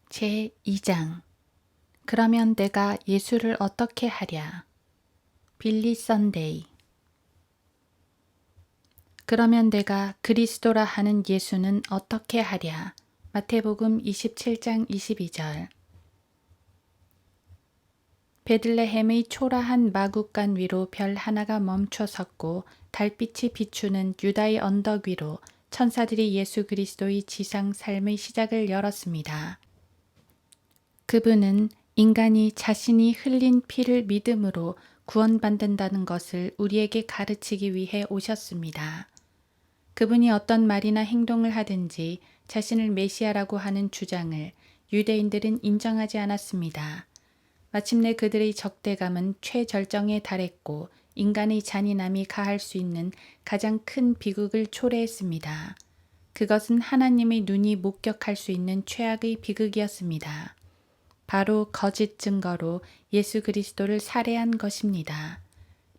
제2장 그러면 내가 예수를 어떻게 하랴? 빌리 선데이. 그러면 내가 그리스도라 하는 예수는 어떻게 하랴? 마태복음 27장 22절. 베들레헴의 초라한 마국간 위로 별 하나가 멈춰 섰고 달빛이 비추는 유다의 언덕 위로 천사들이 예수 그리스도의 지상 삶의 시작을 열었습니다. 그분은 인간이 자신이 흘린 피를 믿음으로 구원받는다는 것을 우리에게 가르치기 위해 오셨습니다. 그분이 어떤 말이나 행동을 하든지 자신을 메시아라고 하는 주장을 유대인들은 인정하지 않았습니다. 마침내 그들의 적대감은 최절정에 달했고 인간의 잔인함이 가할 수 있는 가장 큰 비극을 초래했습니다. 그것은 하나님의 눈이 목격할 수 있는 최악의 비극이었습니다. 바로 거짓 증거로 예수 그리스도를 살해한 것입니다.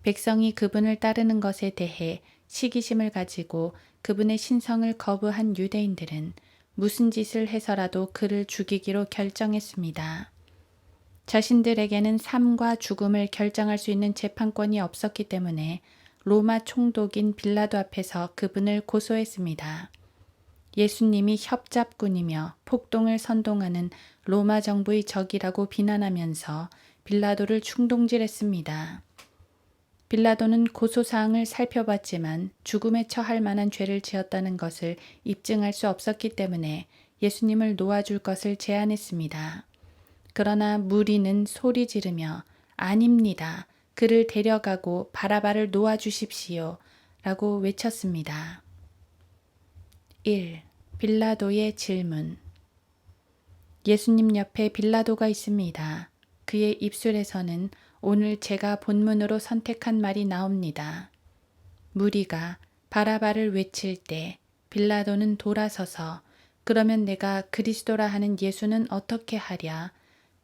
백성이 그분을 따르는 것에 대해 시기심을 가지고 그분의 신성을 거부한 유대인들은 무슨 짓을 해서라도 그를 죽이기로 결정했습니다. 자신들에게는 삶과 죽음을 결정할 수 있는 재판권이 없었기 때문에 로마 총독인 빌라도 앞에서 그분을 고소했습니다. 예수님이 협잡군이며 폭동을 선동하는 로마 정부의 적이라고 비난하면서 빌라도를 충동질했습니다. 빌라도는 고소사항을 살펴봤지만 죽음에 처할 만한 죄를 지었다는 것을 입증할 수 없었기 때문에 예수님을 놓아줄 것을 제안했습니다. 그러나 무리는 소리 지르며 아닙니다. 그를 데려가고 바라바를 놓아주십시오. 라고 외쳤습니다. 1. 빌라도의 질문. 예수님 옆에 빌라도가 있습니다. 그의 입술에서는 오늘 제가 본문으로 선택한 말이 나옵니다. 무리가 바라바를 외칠 때 빌라도는 돌아서서 그러면 내가 그리스도라 하는 예수는 어떻게 하랴?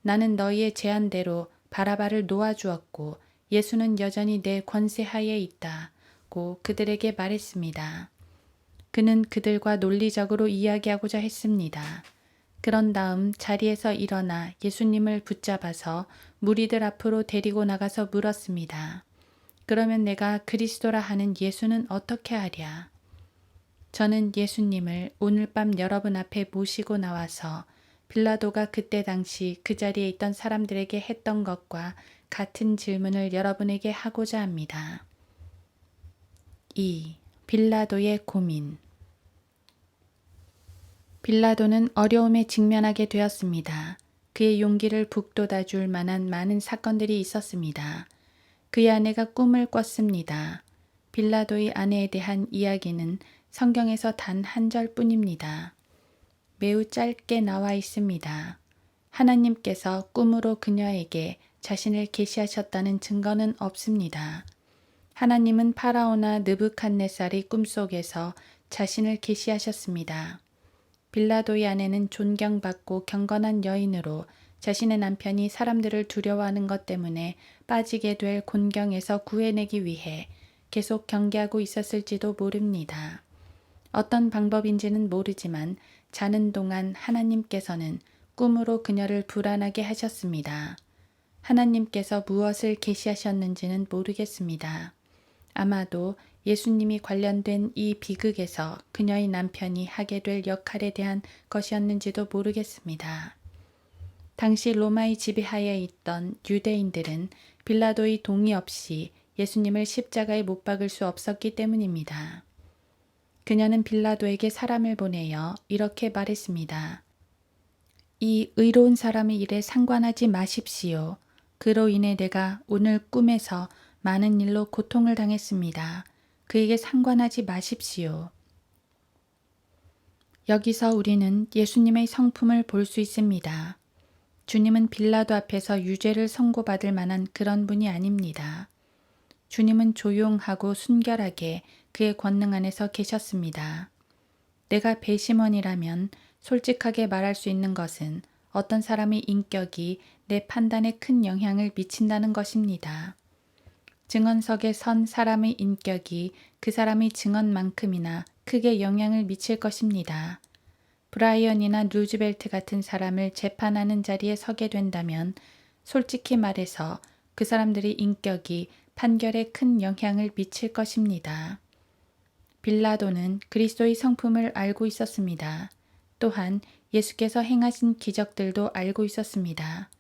나는 너희의 제안대로 바라바를 놓아주었고 예수는 여전히 내 권세하에 있다고 그들에게 말했습니다. 그는 그들과 논리적으로 이야기하고자 했습니다. 그런 다음 자리에서 일어나 예수님을 붙잡아서 무리들 앞으로 데리고 나가서 물었습니다. 그러면 내가 그리스도라 하는 예수는 어떻게 하랴? 저는 예수님을 오늘 밤 여러분 앞에 모시고 나와서 빌라도가 그때 당시 그 자리에 있던 사람들에게 했던 것과 같은 질문을 여러분에게 하고자 합니다. 2. 빌라도의 고민. 빌라도는 어려움에 직면하게 되었습니다. 그의 용기를 북돋아줄 만한 많은 사건들이 있었습니다. 그의 아내가 꿈을 꿨습니다. 빌라도의 아내에 대한 이야기는 성경에서 단 한 절뿐입니다. 매우 짧게 나와 있습니다. 하나님께서 꿈으로 그녀에게 자신을 계시하셨다는 증거는 없습니다. 하나님은 파라오나 느부갓네살의 꿈속에서 자신을 계시하셨습니다. 빌라도의 아내는 존경받고 경건한 여인으로 자신의 남편이 사람들을 두려워하는 것 때문에 빠지게 될 곤경에서 구해내기 위해 계속 경계하고 있었을지도 모릅니다. 어떤 방법인지는 모르지만 자는 동안 하나님께서는 꿈으로 그녀를 불안하게 하셨습니다. 하나님께서 무엇을 계시하셨는지는 모르겠습니다. 아마도 예수님이 관련된 이 비극에서 그녀의 남편이 하게 될 역할에 대한 것이었는지도 모르겠습니다. 당시 로마의 지배하에 있던 유대인들은 빌라도의 동의 없이 예수님을 십자가에 못 박을 수 없었기 때문입니다. 그녀는 빌라도에게 사람을 보내어 이렇게 말했습니다. 이 의로운 사람의 일에 상관하지 마십시오. 그로 인해 내가 오늘 꿈에서 많은 일로 고통을 당했습니다. 그에게 상관하지 마십시오. 여기서 우리는 예수님의 성품을 볼 수 있습니다. 주님은 빌라도 앞에서 유죄를 선고받을 만한 그런 분이 아닙니다. 주님은 조용하고 순결하게 그의 권능 안에서 계셨습니다. 내가 배심원이라면 솔직하게 말할 수 있는 것은 어떤 사람의 인격이 내 판단에 큰 영향을 미친다는 것입니다. 증언석에 선 사람의 인격이 그 사람의 증언만큼이나 크게 영향을 미칠 것입니다. 브라이언이나 루즈벨트 같은 사람을 재판하는 자리에 서게 된다면 솔직히 말해서 그 사람들의 인격이 판결에 큰 영향을 미칠 것입니다. 빌라도는 그리스도의 성품을 알고 있었습니다. 또한 예수께서 행하신 기적들도 알고 있었습니다.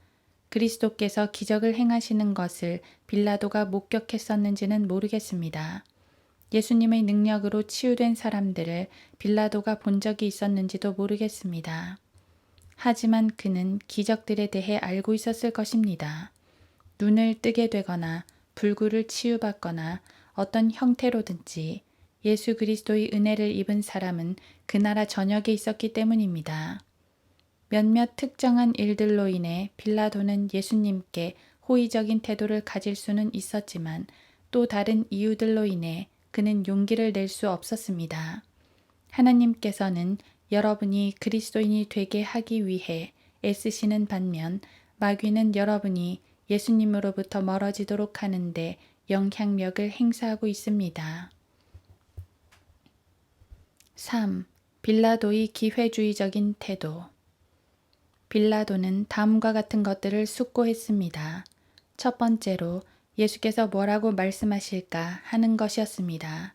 그리스도께서 기적을 행하시는 것을 빌라도가 목격했었는지는 모르겠습니다. 예수님의 능력으로 치유된 사람들을 빌라도가 본 적이 있었는지도 모르겠습니다. 하지만 그는 기적들에 대해 알고 있었을 것입니다. 눈을 뜨게 되거나 불구를 치유받거나 어떤 형태로든지 예수 그리스도의 은혜를 입은 사람은 그 나라 전역에 있었기 때문입니다. 몇몇 특정한 일들로 인해 빌라도는 예수님께 호의적인 태도를 가질 수는 있었지만 또 다른 이유들로 인해 그는 용기를 낼 수 없었습니다. 하나님께서는 여러분이 그리스도인이 되게 하기 위해 애쓰시는 반면 마귀는 여러분이 예수님으로부터 멀어지도록 하는데 영향력을 행사하고 있습니다. 3. 빌라도의 기회주의적인 태도. 빌라도는 다음과 같은 것들을 숙고했습니다. 첫 번째로 예수께서 뭐라고 말씀하실까 하는 것이었습니다.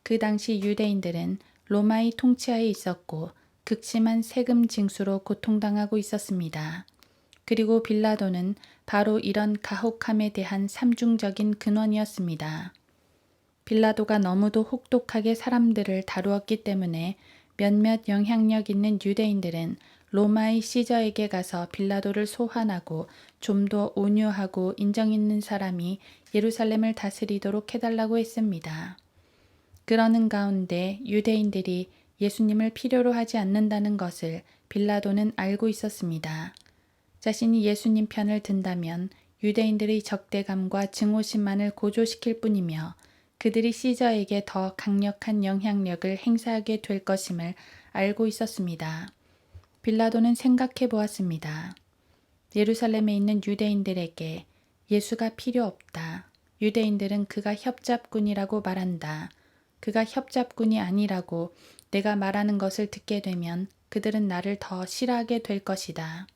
그 당시 유대인들은 로마의 통치하에 있었고 극심한 세금 징수로 고통당하고 있었습니다. 그리고 빌라도는 바로 이런 가혹함에 대한 삼중적인 근원이었습니다. 빌라도가 너무도 혹독하게 사람들을 다루었기 때문에 몇몇 영향력 있는 유대인들은 로마의 시저에게 가서 빌라도를 소환하고 좀 더 온유하고 인정 있는 사람이 예루살렘을 다스리도록 해달라고 했습니다. 그러는 가운데 유대인들이 예수님을 필요로 하지 않는다는 것을 빌라도는 알고 있었습니다. 자신이 예수님 편을 든다면 유대인들의 적대감과 증오심만을 고조시킬 뿐이며 그들이 시저에게 더 강력한 영향력을 행사하게 될 것임을 알고 있었습니다. 빌라도는 생각해 보았습니다. 예루살렘에 있는 유대인들에게 예수가 필요 없다. 유대인들은 그가 협잡꾼이라고 말한다. 그가 협잡꾼이 아니라고 내가 말하는 것을 듣게 되면 그들은 나를 더 싫어하게 될 것이다.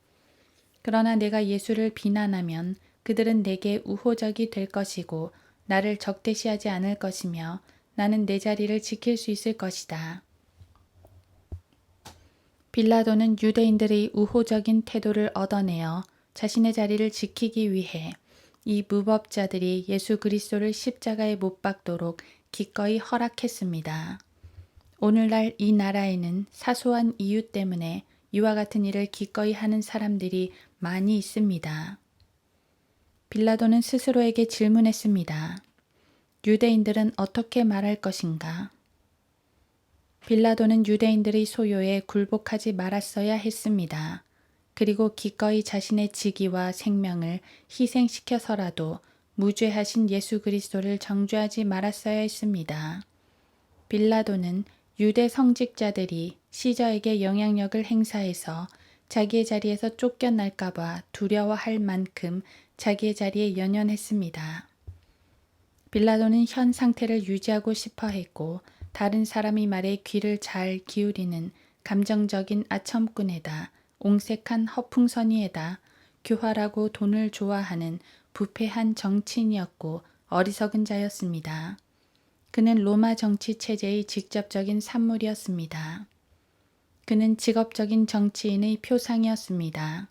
그러나 내가 예수를 비난하면 그들은 내게 우호적이 될 것이고 나를 적대시하지 않을 것이며 나는 내 자리를 지킬 수 있을 것이다. 빌라도는 유대인들의 우호적인 태도를 얻어내어 자신의 자리를 지키기 위해 이 무법자들이 예수 그리스도를 십자가에 못 박도록 기꺼이 허락했습니다. 오늘날 이 나라에는 사소한 이유 때문에 이와 같은 일을 기꺼이 하는 사람들이 많이 있습니다. 빌라도는 스스로에게 질문했습니다. 유대인들은 어떻게 말할 것인가? 빌라도는 유대인들의 소요에 굴복하지 말았어야 했습니다. 그리고 기꺼이 자신의 직위와 생명을 희생시켜서라도 무죄하신 예수 그리스도를 정죄하지 말았어야 했습니다. 빌라도는 유대 성직자들이 시저에게 영향력을 행사해서 자기의 자리에서 쫓겨날까봐 두려워할 만큼 자기의 자리에 연연했습니다. 빌라도는 현 상태를 유지하고 싶어 했고 다른 사람의 말에 귀를 잘 기울이는 감정적인 아첨꾼에다 옹색한 허풍선이에다 교활하고 돈을 좋아하는 부패한 정치인이었고 어리석은 자였습니다. 그는 로마 정치 체제의 직접적인 산물이었습니다. 그는 직업적인 정치인의 표상이었습니다.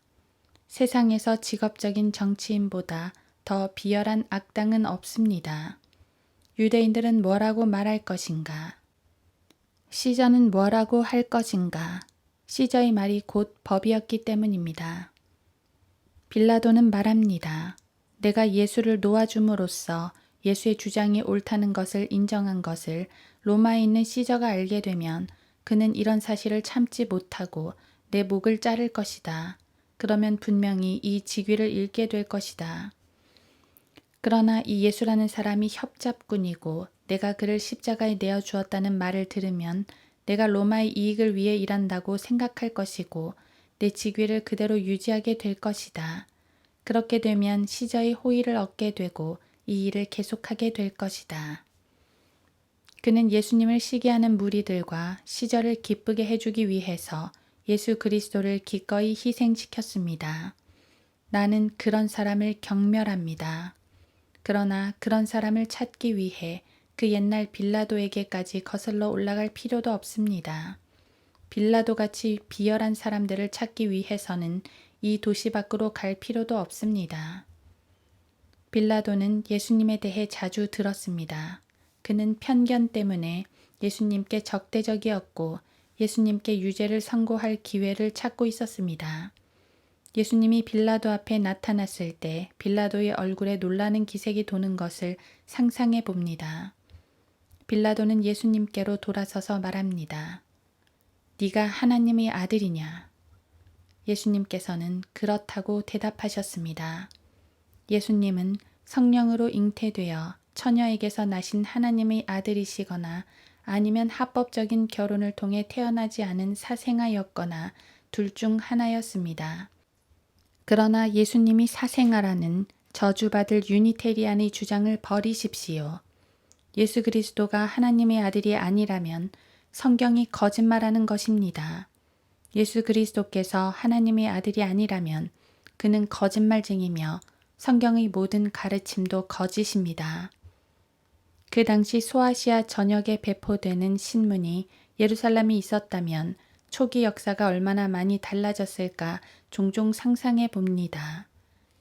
세상에서 직업적인 정치인보다 더 비열한 악당은 없습니다. 유대인들은 뭐라고 말할 것인가? 시저는 뭐라고 할 것인가? 시저의 말이 곧 법이었기 때문입니다. 빌라도는 말합니다. 내가 예수를 놓아줌으로써 예수의 주장이 옳다는 것을 인정한 것을 로마에 있는 시저가 알게 되면 그는 이런 사실을 참지 못하고 내 목을 자를 것이다. 그러면 분명히 이 직위를 잃게 될 것이다. 그러나 이 예수라는 사람이 협잡꾼이고 내가 그를 십자가에 내어 주었다는 말을 들으면 내가 로마의 이익을 위해 일한다고 생각할 것이고 내 직위를 그대로 유지하게 될 것이다. 그렇게 되면 시저의 호의를 얻게 되고 이 일을 계속하게 될 것이다. 그는 예수님을 시기하는 무리들과 시저를 기쁘게 해주기 위해서 예수 그리스도를 기꺼이 희생시켰습니다. 나는 그런 사람을 경멸합니다. 그러나 그런 사람을 찾기 위해 그 옛날 빌라도에게까지 거슬러 올라갈 필요도 없습니다. 빌라도같이 비열한 사람들을 찾기 위해서는 이 도시 밖으로 갈 필요도 없습니다. 빌라도는 예수님에 대해 자주 들었습니다. 그는 편견 때문에 예수님께 적대적이었고 예수님께 유죄를 선고할 기회를 찾고 있었습니다. 예수님이 빌라도 앞에 나타났을 때 빌라도의 얼굴에 놀라는 기색이 도는 것을 상상해 봅니다. 빌라도는 예수님께로 돌아서서 말합니다. 네가 하나님의 아들이냐? 예수님께서는 그렇다고 대답하셨습니다. 예수님은 성령으로 잉태되어 처녀에게서 나신 하나님의 아들이시거나 아니면 합법적인 결혼을 통해 태어나지 않은 사생아였거나 둘 중 하나였습니다. 그러나 예수님이 사생아라는 저주받을 유니테리안의 주장을 버리십시오. 예수 그리스도가 하나님의 아들이 아니라면 성경이 거짓말하는 것입니다. 예수 그리스도께서 하나님의 아들이 아니라면 그는 거짓말쟁이며 성경의 모든 가르침도 거짓입니다. 그 당시 소아시아 전역에 배포되는 신문이 예루살렘에 있었다면 초기 역사가 얼마나 많이 달라졌을까 종종 상상해 봅니다.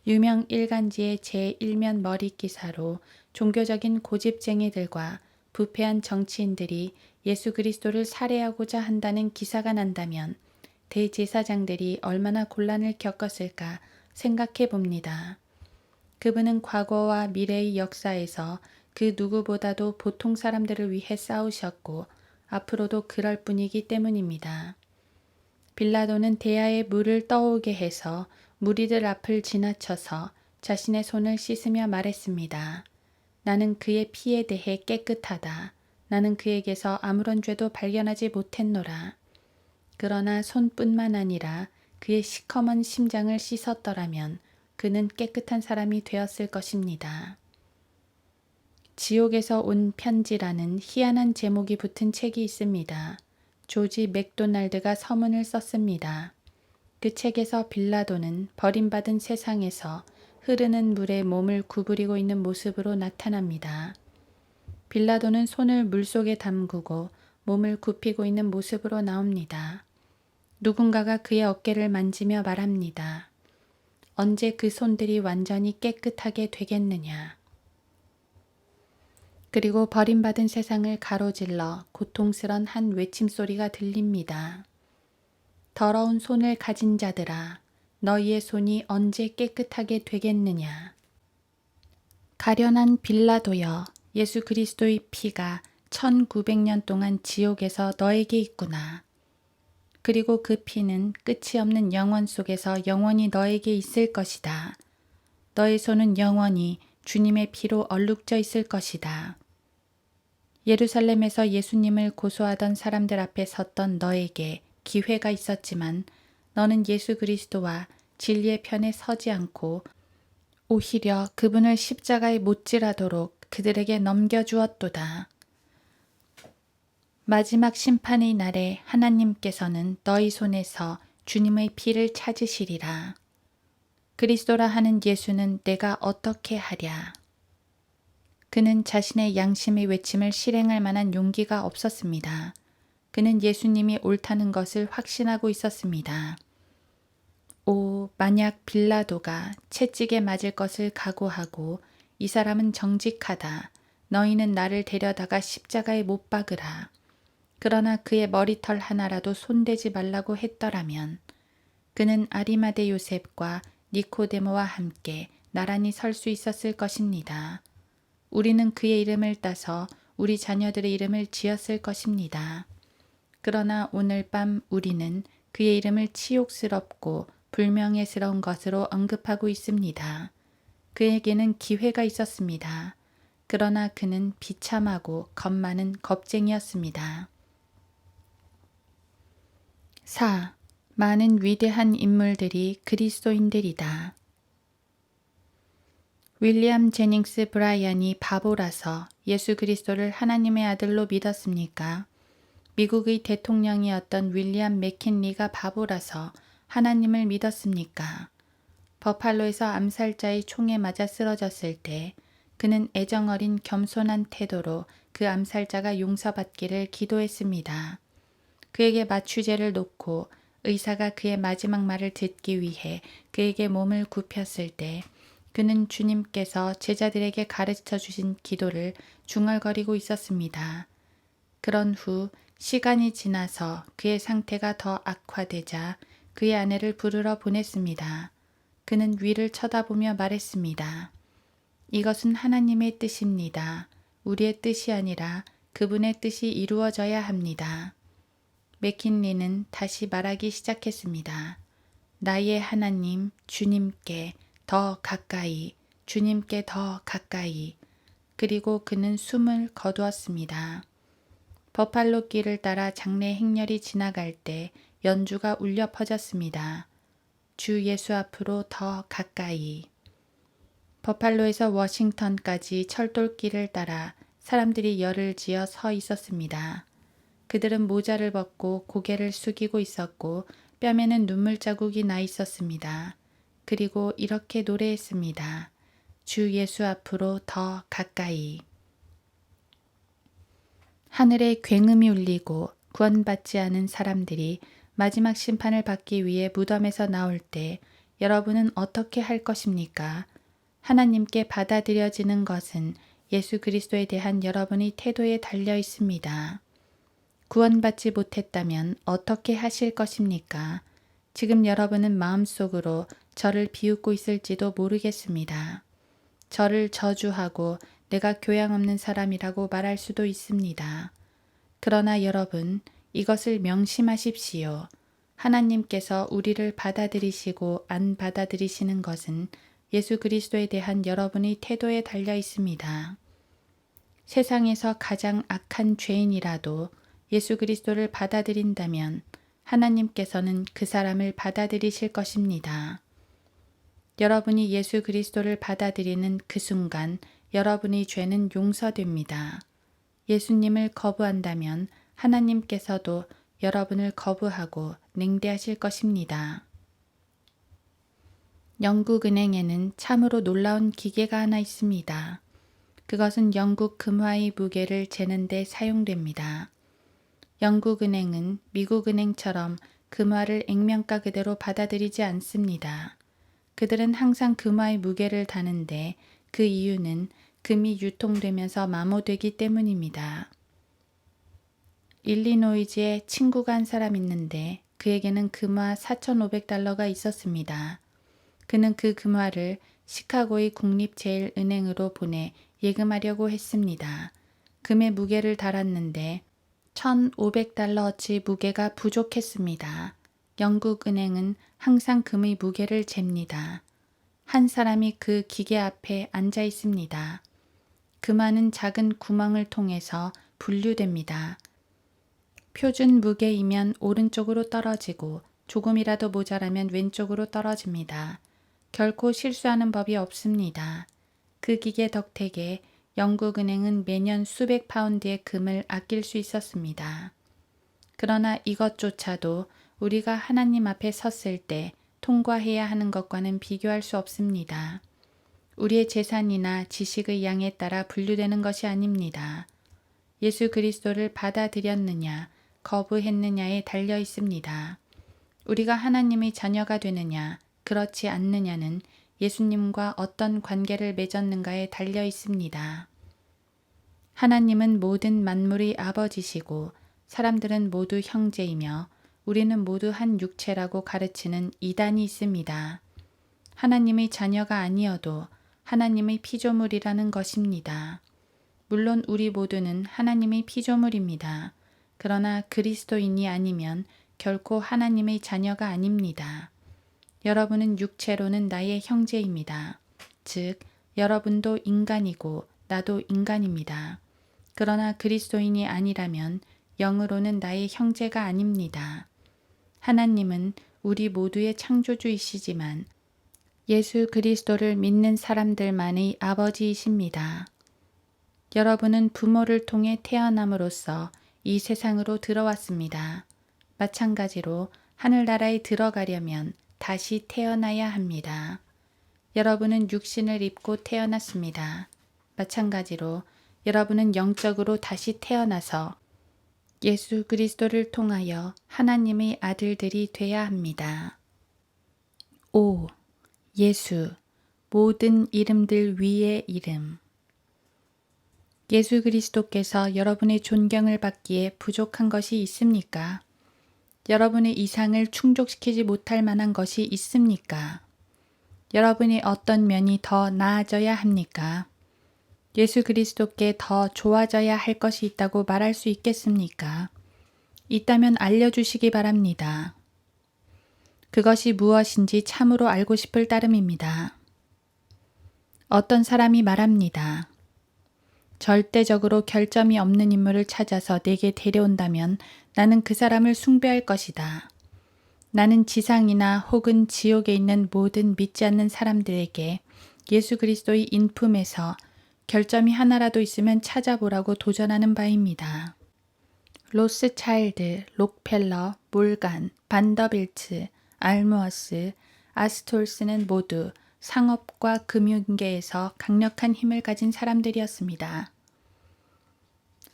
유명 일간지의 제1면 머릿 기사로 종교적인 고집쟁이들과 부패한 정치인들이 예수 그리스도를 살해하고자 한다는 기사가 난다면 대제사장들이 얼마나 곤란을 겪었을까 생각해 봅니다. 그분은 과거와 미래의 역사에서 그 누구보다도 보통 사람들을 위해 싸우셨고 앞으로도 그럴 뿐이기 때문입니다. 빌라도는 대야에 물을 떠오게 해서 무리들 앞을 지나쳐서 자신의 손을 씻으며 말했습니다. 나는 그의 피에 대해 깨끗하다. 나는 그에게서 아무런 죄도 발견하지 못했노라. 그러나 손뿐만 아니라 그의 시커먼 심장을 씻었더라면 그는 깨끗한 사람이 되었을 것입니다. 지옥에서 온 편지라는 희한한 제목이 붙은 책이 있습니다. 조지 맥도날드가 서문을 썼습니다. 그 책에서 빌라도는 버림받은 세상에서 흐르는 물에 몸을 구부리고 있는 모습으로 나타납니다. 빌라도는 손을 물속에 담그고 몸을 굽히고 있는 모습으로 나옵니다. 누군가가 그의 어깨를 만지며 말합니다. 언제 그 손들이 완전히 깨끗하게 되겠느냐. 그리고 버림받은 세상을 가로질러 고통스런 한 외침소리가 들립니다. 더러운 손을 가진 자들아, 너희의 손이 언제 깨끗하게 되겠느냐. 가련한 빌라도여, 예수 그리스도의 피가 1900년 동안 지옥에서 너에게 있구나. 그리고 그 피는 끝이 없는 영원 속에서 영원히 너에게 있을 것이다. 너의 손은 영원히 주님의 피로 얼룩져 있을 것이다. 예루살렘에서 예수님을 고소하던 사람들 앞에 섰던 너에게 기회가 있었지만 너는 예수 그리스도와 진리의 편에 서지 않고 오히려 그분을 십자가에 못 지라도록 그들에게 넘겨주었도다. 마지막 심판의 날에 하나님께서는 너희 손에서 주님의 피를 찾으시리라. 그리스도라 하는 예수는 내가 어떻게 하랴. 그는 자신의 양심의 외침을 실행할 만한 용기가 없었습니다. 그는 예수님이 옳다는 것을 확신하고 있었습니다. 오, 만약 빌라도가 채찍에 맞을 것을 각오하고 이 사람은 정직하다. 너희는 나를 데려다가 십자가에 못 박으라. 그러나 그의 머리털 하나라도 손대지 말라고 했더라면 그는 아리마대 요셉과 니코데모와 함께 나란히 설 수 있었을 것입니다. 우리는 그의 이름을 따서 우리 자녀들의 이름을 지었을 것입니다. 그러나 오늘 밤 우리는 그의 이름을 치욕스럽고 불명예스러운 것으로 언급하고 있습니다. 그에게는 기회가 있었습니다. 그러나 그는 비참하고 겁 많은 겁쟁이였습니다. 4. 많은 위대한 인물들이 그리스도인들이다. 윌리엄 제닝스 브라이언이 바보라서 예수 그리스도를 하나님의 아들로 믿었습니까? 미국의 대통령이었던 윌리엄 맥킨리가 바보라서 하나님을 믿었습니까? 버팔로에서 암살자의 총에 맞아 쓰러졌을 때 그는 애정어린 겸손한 태도로 그 암살자가 용서받기를 기도했습니다. 그에게 마취제를 놓고 의사가 그의 마지막 말을 듣기 위해 그에게 몸을 굽혔을 때 그는 주님께서 제자들에게 가르쳐 주신 기도를 중얼거리고 있었습니다. 그런 후 시간이 지나서 그의 상태가 더 악화되자 그의 아내를 부르러 보냈습니다. 그는 위를 쳐다보며 말했습니다. 이것은 하나님의 뜻입니다. 우리의 뜻이 아니라 그분의 뜻이 이루어져야 합니다. 맥킨리는 다시 말하기 시작했습니다. 나의 하나님, 주님께 더 가까이, 주님께 더 가까이. 그리고 그는 숨을 거두었습니다. 버팔로 길을 따라 장례 행렬이 지나갈 때 연주가 울려 퍼졌습니다. 주 예수 앞으로 더 가까이. 버팔로에서 워싱턴까지 철돌길을 따라 사람들이 열을 지어 서 있었습니다. 그들은 모자를 벗고 고개를 숙이고 있었고 뺨에는 눈물 자국이 나 있었습니다. 그리고 이렇게 노래했습니다. 주 예수 앞으로 더 가까이. 하늘에 굉음이 울리고 구원받지 않은 사람들이 마지막 심판을 받기 위해 무덤에서 나올 때 여러분은 어떻게 할 것입니까? 하나님께 받아들여지는 것은 예수 그리스도에 대한 여러분의 태도에 달려 있습니다. 구원받지 못했다면 어떻게 하실 것입니까? 지금 여러분은 마음속으로 저를 비웃고 있을지도 모르겠습니다. 저를 저주하고 내가 교양 없는 사람이라고 말할 수도 있습니다. 그러나 여러분, 이것을 명심하십시오. 하나님께서 우리를 받아들이시고 안 받아들이시는 것은 예수 그리스도에 대한 여러분의 태도에 달려 있습니다. 세상에서 가장 악한 죄인이라도 예수 그리스도를 받아들인다면 하나님께서는 그 사람을 받아들이실 것입니다. 여러분이 예수 그리스도를 받아들이는 그 순간 여러분의 죄는 용서됩니다. 예수님을 거부한다면 하나님께서도 여러분을 거부하고 냉대하실 것입니다. 영국은행에는 참으로 놀라운 기계가 하나 있습니다. 그것은 영국 금화의 무게를 재는 데 사용됩니다. 영국은행은 미국은행처럼 금화를 액면가 그대로 받아들이지 않습니다. 그들은 항상 금화의 무게를 다는데 그 이유는 금이 유통되면서 마모되기 때문입니다. 일리노이즈에 친구가 한 사람 있는데 그에게는 금화 4,500달러가 있었습니다. 그는 그 금화를 시카고의 국립제일은행으로 보내 예금하려고 했습니다. 금의 무게를 달았는데 1,500달러어치 무게가 부족했습니다. 영국은행은 항상 금의 무게를 잽니다. 한 사람이 그 기계 앞에 앉아 있습니다. 금화는 작은 구멍을 통해서 분류됩니다. 표준 무게이면 오른쪽으로 떨어지고 조금이라도 모자라면 왼쪽으로 떨어집니다. 결코 실수하는 법이 없습니다. 그 기계 덕택에 영국은행은 매년 수백 파운드의 금을 아낄 수 있었습니다. 그러나 이것조차도 우리가 하나님 앞에 섰을 때 통과해야 하는 것과는 비교할 수 없습니다. 우리의 재산이나 지식의 양에 따라 분류되는 것이 아닙니다. 예수 그리스도를 받아들였느냐, 거부했느냐에 달려 있습니다. 우리가 하나님의 자녀가 되느냐, 그렇지 않느냐는 예수님과 어떤 관계를 맺었는가에 달려 있습니다. 하나님은 모든 만물의 아버지시고 사람들은 모두 형제이며 우리는 모두 한 육체라고 가르치는 이단이 있습니다. 하나님의 자녀가 아니어도 하나님의 피조물이라는 것입니다. 물론 우리 모두는 하나님의 피조물입니다. 그러나 그리스도인이 아니면 결코 하나님의 자녀가 아닙니다. 여러분은 육체로는 나의 형제입니다. 즉, 여러분도 인간이고 나도 인간입니다. 그러나 그리스도인이 아니라면 영으로는 나의 형제가 아닙니다. 하나님은 우리 모두의 창조주이시지만 예수 그리스도를 믿는 사람들만의 아버지이십니다. 여러분은 부모를 통해 태어남으로써 이 세상으로 들어왔습니다. 마찬가지로 하늘나라에 들어가려면 다시 태어나야 합니다. 여러분은 육신을 입고 태어났습니다. 마찬가지로 여러분은 영적으로 다시 태어나서 예수 그리스도를 통하여 하나님의 아들들이 되어야 합니다. 5. 예수, 모든 이름들 위의 이름. 예수 그리스도께서 여러분의 존경을 받기에 부족한 것이 있습니까? 여러분의 이상을 충족시키지 못할 만한 것이 있습니까? 여러분의 어떤 면이 더 나아져야 합니까? 예수 그리스도께 더 좋아져야 할 것이 있다고 말할 수 있겠습니까? 있다면 알려주시기 바랍니다. 그것이 무엇인지 참으로 알고 싶을 따름입니다. 어떤 사람이 말합니다. 절대적으로 결점이 없는 인물을 찾아서 내게 데려온다면 나는 그 사람을 숭배할 것이다. 나는 지상이나 혹은 지옥에 있는 모든 믿지 않는 사람들에게 예수 그리스도의 인품에서 결점이 하나라도 있으면 찾아보라고 도전하는 바입니다. 로스차일드, 록펠러, 몰간, 반더빌트, 알무어스, 아스톨스는 모두 상업과 금융계에서 강력한 힘을 가진 사람들이었습니다.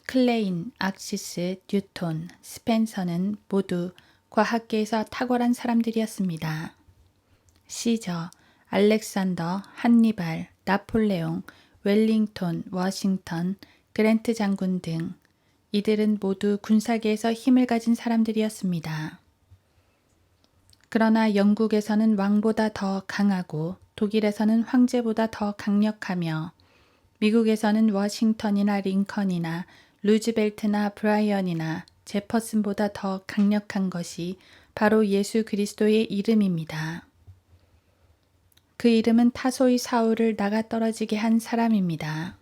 클레인, 악시스, 뉴톤, 스펜서는 모두 과학계에서 탁월한 사람들이었습니다. 시저, 알렉산더, 한니발, 나폴레옹, 웰링턴, 워싱턴, 그랜트 장군 등 이들은 모두 군사계에서 힘을 가진 사람들이었습니다. 그러나 영국에서는 왕보다 더 강하고 독일에서는 황제보다 더 강력하며 미국에서는 워싱턴이나 링컨이나 루즈벨트나 브라이언이나 제퍼슨보다 더 강력한 것이 바로 예수 그리스도의 이름입니다. 그 이름은 타소의 사울을 나가떨어지게 한 사람입니다.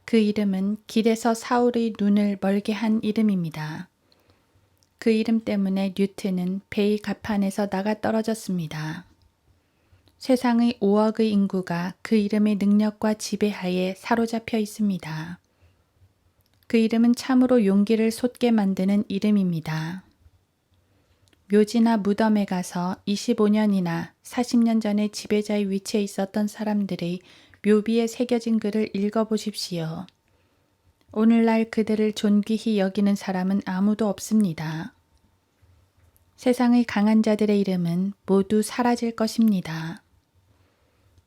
그 이름은 길에서 사울의 눈을 멀게 한 이름입니다. 그 이름 때문에 뉴튼은 배의 갑판에서 나가떨어졌습니다. 세상의 5억의 인구가 그 이름의 능력과 지배하에 사로잡혀 있습니다. 그 이름은 참으로 용기를 솟게 만드는 이름입니다. 묘지나 무덤에 가서 25년이나 40년 전에 지배자의 위치에 있었던 사람들의 묘비에 새겨진 글을 읽어보십시오. 오늘날 그들을 존귀히 여기는 사람은 아무도 없습니다. 세상의 강한 자들의 이름은 모두 사라질 것입니다.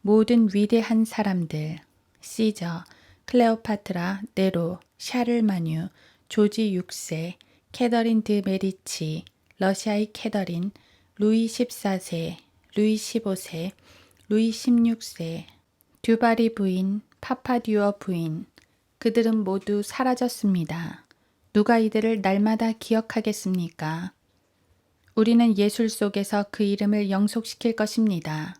모든 위대한 사람들, 시저, 클레오파트라, 네로, 샤를마뉴, 조지 6세, 캐더린 드 메디치, 러시아의 캐더린, 루이 14세, 루이 15세, 루이 16세, 듀바리 부인, 파파듀어 부인, 그들은 모두 사라졌습니다. 누가 이들을 날마다 기억하겠습니까? 우리는 예술 속에서 그 이름을 영속시킬 것입니다.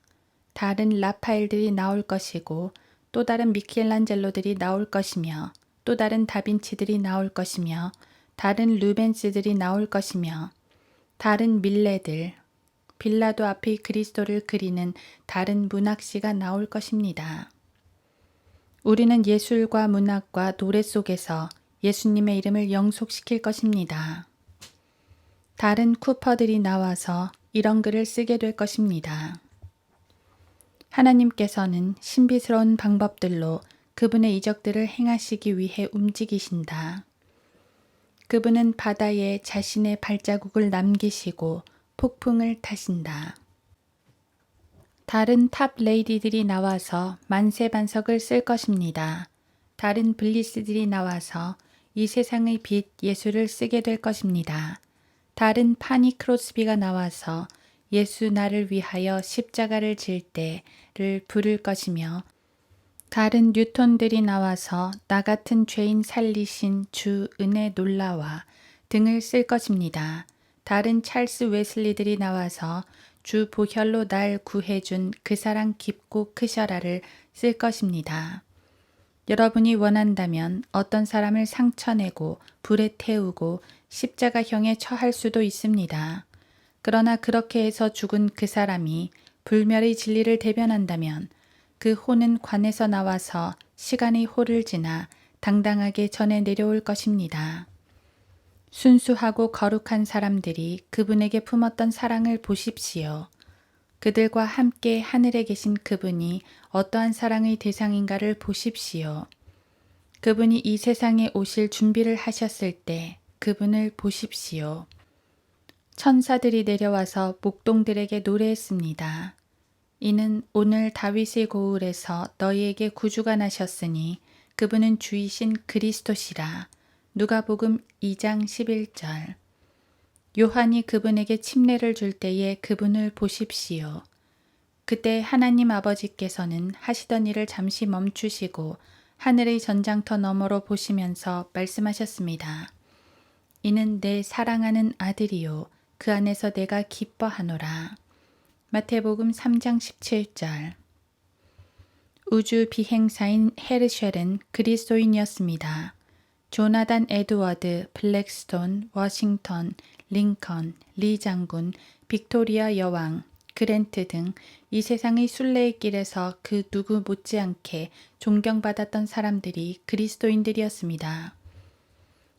다른 라파엘들이 나올 것이고 또 다른 미켈란젤로들이 나올 것이며 또 다른 다빈치들이 나올 것이며 다른 루벤스들이 나올 것이며 다른 밀레들, 빌라도 앞의 그리스도를 그리는 다른 문학시가 나올 것입니다. 우리는 예술과 문학과 노래 속에서 예수님의 이름을 영속시킬 것입니다. 다른 쿠퍼들이 나와서 이런 글을 쓰게 될 것입니다. 하나님께서는 신비스러운 방법들로 그분의 이적들을 행하시기 위해 움직이신다. 그분은 바다에 자신의 발자국을 남기시고 폭풍을 타신다. 다른 탑 레이디들이 나와서 만세반석을 쓸 것입니다. 다른 블리스들이 나와서 이 세상의 빛 예수를 쓰게 될 것입니다. 다른 파니 크로스비가 나와서 예수 나를 위하여 십자가를 질 때를 부를 것이며 다른 뉴턴들이 나와서 나 같은 죄인 살리신 주 은혜 놀라와 등을 쓸 것입니다. 다른 찰스 웨슬리들이 나와서 주 보혈로 날 구해준 그 사랑 깊고 크셔라를 쓸 것입니다. 여러분이 원한다면 어떤 사람을 상처내고 불에 태우고 십자가형에 처할 수도 있습니다. 그러나 그렇게 해서 죽은 그 사람이 불멸의 진리를 대변한다면 그 호는 관에서 나와서 시간의 호를 지나 당당하게 전해 내려올 것입니다. 순수하고 거룩한 사람들이 그분에게 품었던 사랑을 보십시오. 그들과 함께 하늘에 계신 그분이 어떠한 사랑의 대상인가를 보십시오. 그분이 이 세상에 오실 준비를 하셨을 때 그분을 보십시오. 천사들이 내려와서 목동들에게 노래했습니다. 이는 오늘 다윗의 고을에서 너희에게 구주가 나셨으니 그분은 주이신 그리스도시라. 누가복음 2장 11절. 요한이 그분에게 침례를 줄 때에 그분을 보십시오. 그때 하나님 아버지께서는 하시던 일을 잠시 멈추시고 하늘의 전장터 너머로 보시면서 말씀하셨습니다. 이는 내 사랑하는 아들이요 그 안에서 내가 기뻐하노라. 마태복음 3장 17절. 우주 비행사인 헤르쉘은 그리스도인이었습니다. 조나단 에드워드, 블랙스톤, 워싱턴, 링컨, 리 장군, 빅토리아 여왕, 그랜트 등 이 세상의 순례의 길에서 그 누구 못지않게 존경받았던 사람들이 그리스도인들이었습니다.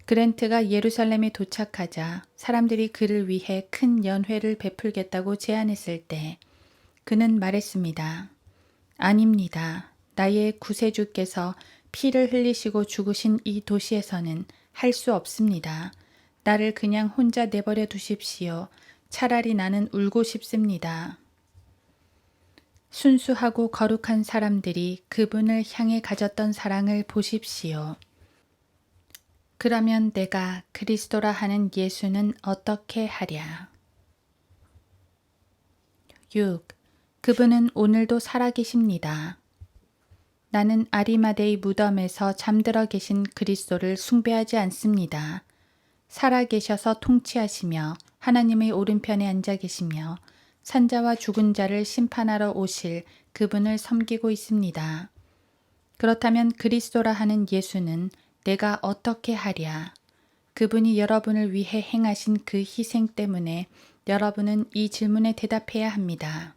그랜트가 예루살렘에 도착하자 사람들이 그를 위해 큰 연회를 베풀겠다고 제안했을 때 그는 말했습니다. 아닙니다. 나의 구세주께서 피를 흘리시고 죽으신 이 도시에서는 할 수 없습니다. 나를 그냥 혼자 내버려 두십시오. 차라리 나는 울고 싶습니다. 순수하고 거룩한 사람들이 그분을 향해 가졌던 사랑을 보십시오. 그러면 내가 그리스도라 하는 예수는 어떻게 하랴? 6. 그분은 오늘도 살아계십니다. 나는 아리마대의 무덤에서 잠들어 계신 그리스도를 숭배하지 않습니다. 살아계셔서 통치하시며 하나님의 오른편에 앉아 계시며 산자와 죽은 자를 심판하러 오실 그분을 섬기고 있습니다. 그렇다면 그리스도라 하는 예수는 내가 어떻게 하랴? 그분이 여러분을 위해 행하신 그 희생 때문에 여러분은 이 질문에 대답해야 합니다.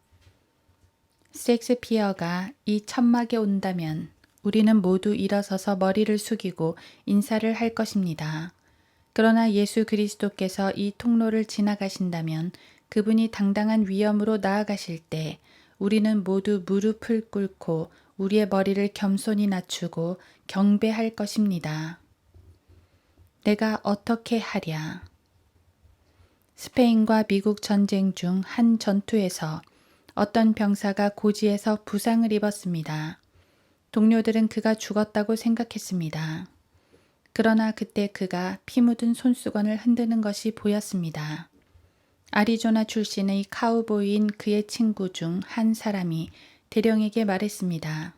셰익스피어가 이 천막에 온다면 우리는 모두 일어서서 머리를 숙이고 인사를 할 것입니다. 그러나 예수 그리스도께서 이 통로를 지나가신다면 그분이 당당한 위엄으로 나아가실 때 우리는 모두 무릎을 꿇고 우리의 머리를 겸손히 낮추고 경배할 것입니다. 내가 어떻게 하랴? 스페인과 미국 전쟁 중 한 전투에서 어떤 병사가 고지에서 부상을 입었습니다. 동료들은 그가 죽었다고 생각했습니다. 그러나 그때 그가 피 묻은 손수건을 흔드는 것이 보였습니다. 아리조나 출신의 카우보이인 그의 친구 중 한 사람이 대령에게 말했습니다.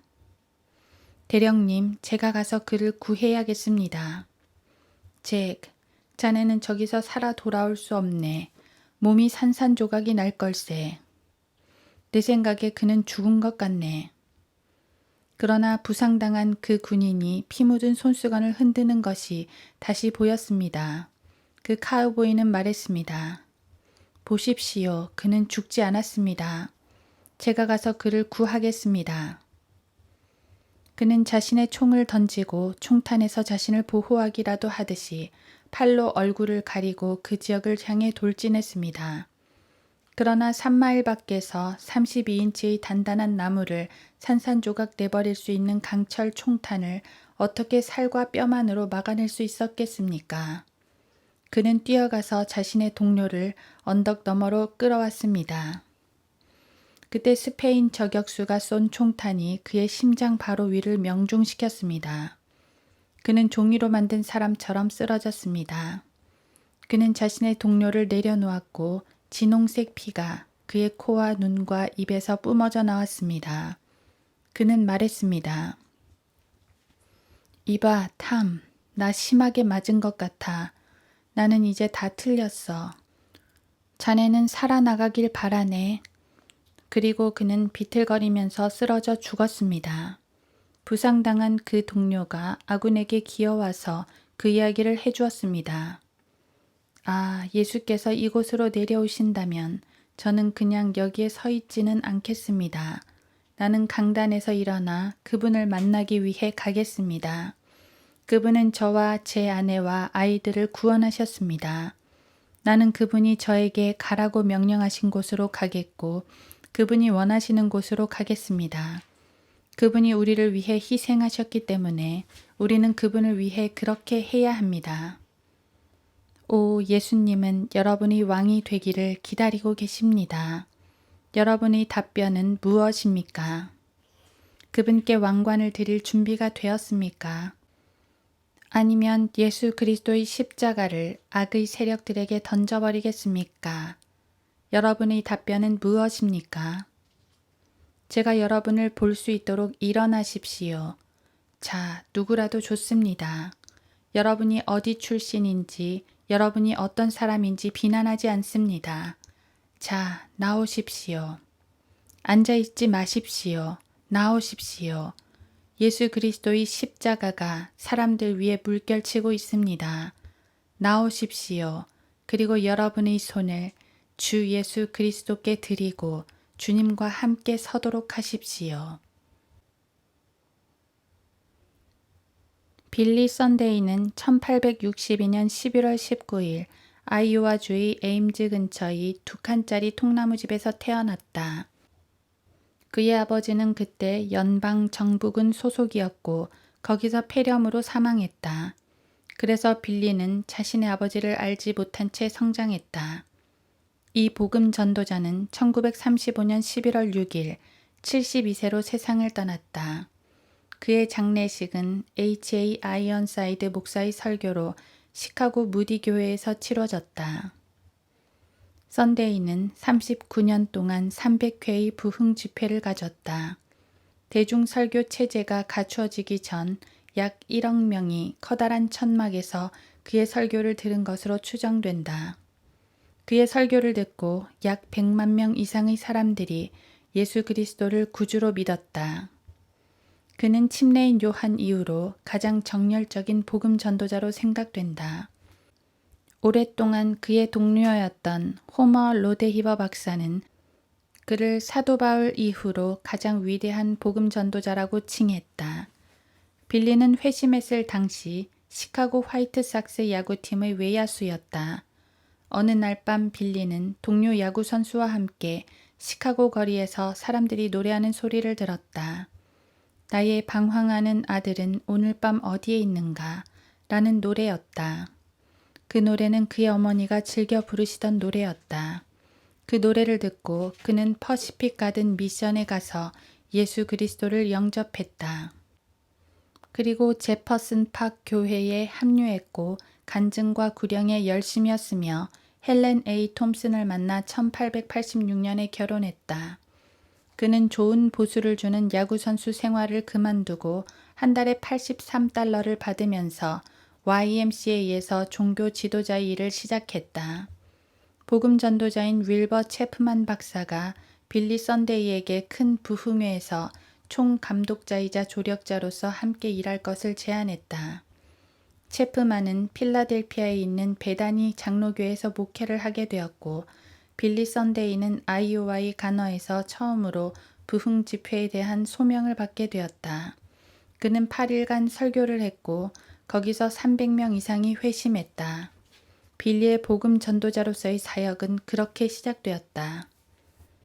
대령님, 제가 가서 그를 구해야겠습니다. 잭, 자네는 저기서 살아 돌아올 수 없네. 몸이 산산조각이 날 걸세. 내 생각에 그는 죽은 것 같네. 그러나 부상당한 그 군인이 피 묻은 손수건을 흔드는 것이 다시 보였습니다. 그 카우보이는 말했습니다. 보십시오. 그는 죽지 않았습니다. 제가 가서 그를 구하겠습니다. 그는 자신의 총을 던지고 총탄에서 자신을 보호하기라도 하듯이 팔로 얼굴을 가리고 그 지역을 향해 돌진했습니다. 그러나 3마일 밖에서 32인치의 단단한 나무를 산산조각 내버릴 수 있는 강철 총탄을 어떻게 살과 뼈만으로 막아낼 수 있었겠습니까? 그는 뛰어가서 자신의 동료를 언덕 너머로 끌어왔습니다. 그때 스페인 저격수가 쏜 총탄이 그의 심장 바로 위를 명중시켰습니다. 그는 종이로 만든 사람처럼 쓰러졌습니다. 그는 자신의 동료를 내려놓았고 진홍색 피가 그의 코와 눈과 입에서 뿜어져 나왔습니다. 그는 말했습니다. 이봐, 탐, 나 심하게 맞은 것 같아. 나는 이제 다 틀렸어. 자네는 살아나가길 바라네. 그리고 그는 비틀거리면서 쓰러져 죽었습니다. 부상당한 그 동료가 아군에게 기어와서 그 이야기를 해주었습니다. 아, 예수께서 이곳으로 내려오신다면 저는 그냥 여기에 서 있지는 않겠습니다. 나는 강단에서 일어나 그분을 만나기 위해 가겠습니다. 그분은 저와 제 아내와 아이들을 구원하셨습니다. 나는 그분이 저에게 가라고 명령하신 곳으로 가겠고 그분이 원하시는 곳으로 가겠습니다. 그분이 우리를 위해 희생하셨기 때문에 우리는 그분을 위해 그렇게 해야 합니다. 오, 예수님은 여러분이 왕이 되기를 기다리고 계십니다. 여러분의 답변은 무엇입니까? 그분께 왕관을 드릴 준비가 되었습니까? 아니면 예수 그리스도의 십자가를 악의 세력들에게 던져버리겠습니까? 여러분의 답변은 무엇입니까? 제가 여러분을 볼 수 있도록 일어나십시오. 자, 누구라도 좋습니다. 여러분이 어디 출신인지, 여러분이 어떤 사람인지 비난하지 않습니다. 자, 나오십시오. 앉아있지 마십시오. 나오십시오. 예수 그리스도의 십자가가 사람들 위에 물결치고 있습니다. 나오십시오. 그리고 여러분의 손을 주 예수 그리스도께 드리고 주님과 함께 서도록 하십시오. 빌리 썬데이는 1862년 11월 19일 아이오와주의 에임즈 근처의 2칸짜리 통나무집에서 태어났다. 그의 아버지는 그때 연방 정부군 소속이었고 거기서 폐렴으로 사망했다. 그래서 빌리는 자신의 아버지를 알지 못한 채 성장했다. 이 복음 전도자는 1935년 11월 6일 72세로 세상을 떠났다. 그의 장례식은 H.A. 아이언사이드 목사의 설교로 시카고 무디 교회에서 치러졌다. 썬데이는 39년 동안 300회의 부흥 집회를 가졌다. 대중 설교 체제가 갖추어지기 전 약 1억 명이 커다란 천막에서 그의 설교를 들은 것으로 추정된다. 그의 설교를 듣고 약 100만 명 이상의 사람들이 예수 그리스도를 구주로 믿었다. 그는 침례인 요한 이후로 가장 정열적인 복음 전도자로 생각된다. 오랫동안 그의 동료였던 호머 로데히버 박사는 그를 사도 바울 이후로 가장 위대한 복음 전도자라고 칭했다. 빌리는 회심했을 당시 시카고 화이트삭스 야구팀의 외야수였다. 어느 날 밤 빌리는 동료 야구 선수와 함께 시카고 거리에서 사람들이 노래하는 소리를 들었다. 나의 방황하는 아들은 오늘 밤 어디에 있는가? 라는 노래였다. 그 노래는 그의 어머니가 즐겨 부르시던 노래였다. 그 노래를 듣고 그는 퍼시픽 가든 미션에 가서 예수 그리스도를 영접했다. 그리고 제퍼슨 팍 교회에 합류했고 간증과 구령에 열심이었으며 헬렌 A. 톰슨을 만나 1886년에 결혼했다. 그는 좋은 보수를 주는 야구선수 생활을 그만두고 한 달에 83달러를 받으면서 YMCA에서 종교 지도자의 일을 시작했다. 복음 전도자인 윌버 체프만 박사가 빌리 썬데이에게 큰 부흥회에서 총감독자이자 조력자로서 함께 일할 것을 제안했다. 체프만은 필라델피아에 있는 베다니 장로교에서 목회를 하게 되었고 빌리 썬데이는 아이오와의 간허에서 처음으로 부흥 집회에 대한 소명을 받게 되었다. 그는 8일간 설교를 했고 거기서 300명 이상이 회심했다. 빌리의 복음 전도자로서의 사역은 그렇게 시작되었다.